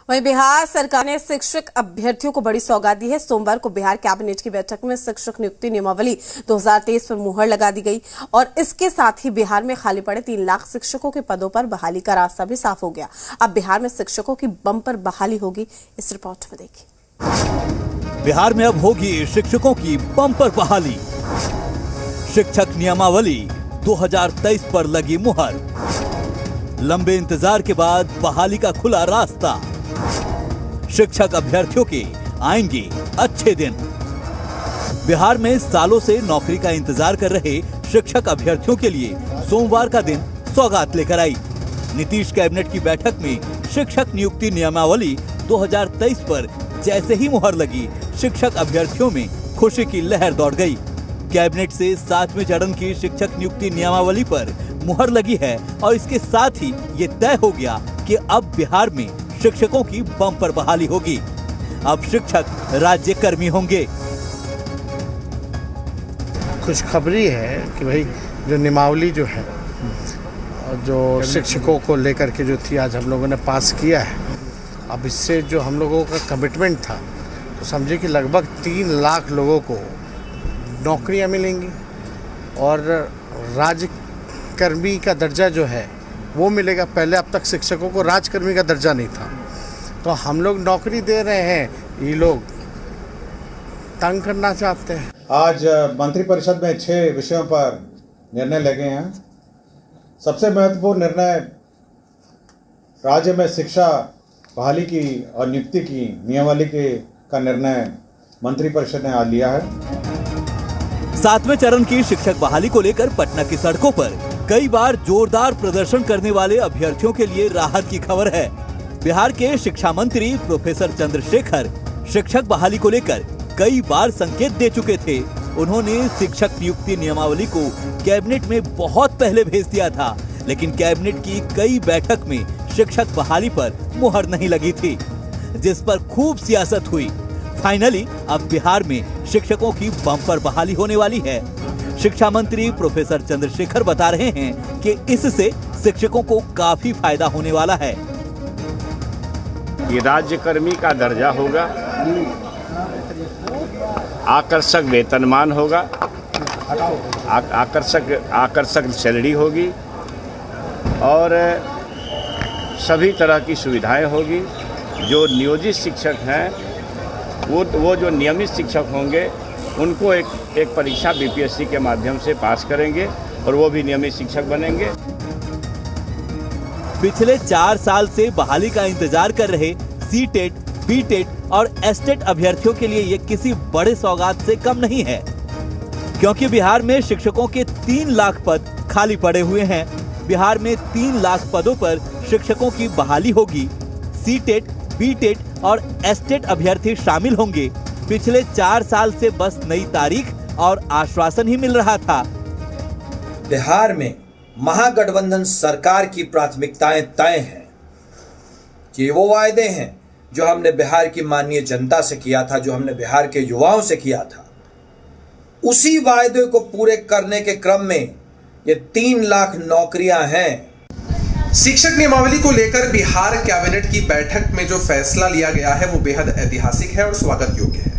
वहीं बिहार सरकार ने शिक्षक अभ्यर्थियों को बड़ी सौगात दी है। सोमवार को बिहार कैबिनेट की बैठक में शिक्षक नियुक्ति नियमावली 2023 पर मुहर लगा दी गई और इसके साथ ही बिहार में खाली पड़े 3 लाख शिक्षकों के पदों पर बहाली का रास्ता भी साफ हो गया। अब बिहार में शिक्षकों की बम्पर बहाली होगी। इस रिपोर्ट में देखिए। बिहार में अब होगी शिक्षकों की बम्पर बहाली। शिक्षक नियमावली 2023 पर लगी मुहर। लंबे इंतजार के बाद बहाली का खुला रास्ता। शिक्षक अभ्यर्थियों के आएंगे अच्छे दिन। बिहार में सालों से नौकरी का इंतजार कर रहे शिक्षक अभ्यर्थियों के लिए सोमवार का दिन सौगात लेकर आई। नीतीश कैबिनेट की बैठक में शिक्षक नियुक्ति नियमावली 2023 पर जैसे ही मुहर लगी, शिक्षक अभ्यर्थियों में खुशी की लहर दौड़ गई। कैबिनेट से 7वें चरण की शिक्षक नियुक्ति नियमावली पर मुहर लगी है और इसके साथ ही ये तय हो गया कि अब बिहार में शिक्षकों की बम्पर बहाली होगी। अब शिक्षक राज्य कर्मी होंगे। खुशखबरी है कि भाई जो नियमावली जो है, जो शिक्षकों को लेकर के जो थी, आज हम लोगों ने पास किया है। अब इससे जो हम लोगों का कमिटमेंट था, तो समझे कि लगभग 3 लाख लोगों को नौकरियां मिलेंगी और राजकर्मी का दर्जा जो है वो मिलेगा। पहले अब तक शिक्षकों को राजकर्मी का दर्जा नहीं था, तो हम लोग नौकरी दे रहे हैं, ये लोग तंग करना चाहते हैं। आज मंत्रिपरिषद में 6 विषयों पर निर्णय लगे हैं। सबसे महत्वपूर्ण निर्णय राज्य में शिक्षा बहाली की और नियुक्ति की नियमावली का निर्णय मंत्रिपरिषद ने आज लिया है। 7वें चरण की शिक्षक बहाली को लेकर पटना की सड़कों पर कई बार जोरदार प्रदर्शन करने वाले अभ्यर्थियों के लिए राहत की खबर है। बिहार के शिक्षा मंत्री प्रोफेसर चंद्रशेखर शिक्षक बहाली को लेकर कई बार संकेत दे चुके थे। उन्होंने शिक्षक नियुक्ति नियमावली को कैबिनेट में बहुत पहले भेज दिया था, लेकिन कैबिनेट की कई बैठक में शिक्षक बहाली पर मुहर नहीं लगी थी, जिस पर खूब सियासत हुई। फाइनली अब बिहार में शिक्षकों की बम्पर बहाली होने वाली है। शिक्षा मंत्री प्रोफेसर चंद्रशेखर बता रहे हैं कि इससे शिक्षकों को काफी फायदा होने वाला है। ये राज्यकर्मी का दर्जा होगा, आकर्षक वेतनमान होगा, आकर्षक सैलरी होगी और सभी तरह की सुविधाएं होगी। जो नियोजित शिक्षक हैं वो जो नियमित शिक्षक होंगे उनको एक परीक्षा बीपीएससी के माध्यम से पास करेंगे और वो भी नियमित शिक्षक बनेंगे। पिछले 4 साल से बहाली का इंतजार कर रहे सीटेट, बीटेट और एसटेट अभ्यर्थियों के लिए ये किसी बड़े सौगात से कम नहीं है, क्योंकि बिहार में शिक्षकों के 3 लाख पद खाली पड़े हुए हैं। बिहार में 3 लाख पदों पर शिक्षकों की बहाली होगी। सीटेट, बीटेट और एसटेट अभ्यर्थी शामिल होंगे। पिछले 4 साल से बस नई तारीख और आश्वासन ही मिल रहा था। बिहार में महागठबंधन सरकार की प्राथमिकताएं तय हैं कि वो वायदे हैं जो हमने बिहार की माननीय जनता से किया था, जो हमने बिहार के युवाओं से किया था, उसी वायदे को पूरे करने के क्रम में ये 3 लाख नौकरियां हैं। शिक्षक नियमावली को लेकर बिहार कैबिनेट की बैठक में जो फैसला लिया गया है वो बेहद ऐतिहासिक है और स्वागत योग्य है।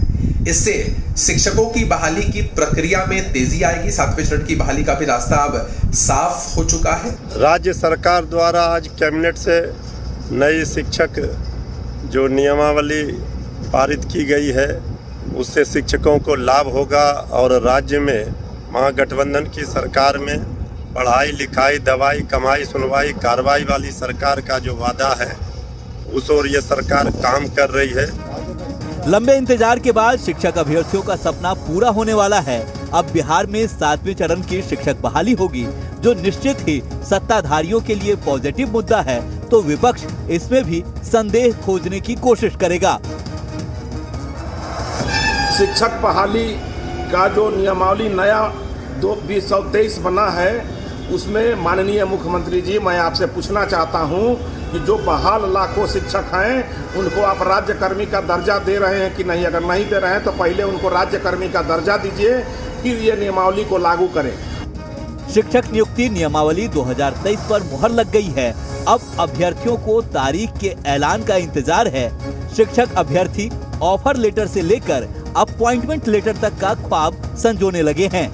इससे शिक्षकों की बहाली की प्रक्रिया में तेजी आएगी। 7वें चरण की बहाली का भी रास्ता अब साफ हो चुका है। राज्य सरकार द्वारा आज कैबिनेट से नई शिक्षक जो नियमावली पारित की गई है, उससे शिक्षकों को लाभ होगा और राज्य में महागठबंधन की सरकार में पढ़ाई लिखाई, दवाई, कमाई, सुनवाई, कार्रवाई वाली सरकार का जो वादा है, उस ओर ये सरकार काम कर रही है। लंबे इंतजार के बाद शिक्षक अभ्यर्थियों का सपना पूरा होने वाला है। अब बिहार में 7वें चरण की शिक्षक बहाली होगी, जो निश्चित ही सत्ताधारियों के लिए पॉजिटिव मुद्दा है, तो विपक्ष इसमें भी संदेह खोजने की कोशिश करेगा। शिक्षक बहाली का जो नियमावली नया 2023 बना है, उसमें माननीय मुख्यमंत्री जी, मैं आपसे पूछना चाहता हूं कि जो बहाल लाखों शिक्षक हैं उनको आप राज्यकर्मी का दर्जा दे रहे हैं कि नहीं? अगर नहीं दे रहे हैं तो पहले उनको राज्यकर्मी का दर्जा दीजिए, फिर ये नियमावली को लागू करें। शिक्षक नियुक्ति नियमावली 2023 पर मुहर लग गई है। अब अभ्यर्थियों को तारीख के ऐलान का इंतजार है। शिक्षक अभ्यर्थी ऑफर लेटर से लेकर अपॉइंटमेंट लेटर तक का ख्वाब संजोने लगे हैं।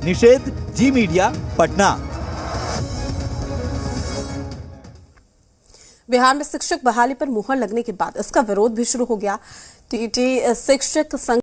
निषेध, जी मीडिया, पटना। बिहार में शिक्षक बहाली पर मुहर लगने के बाद इसका विरोध भी शुरू हो गया। टीटी शिक्षक संघ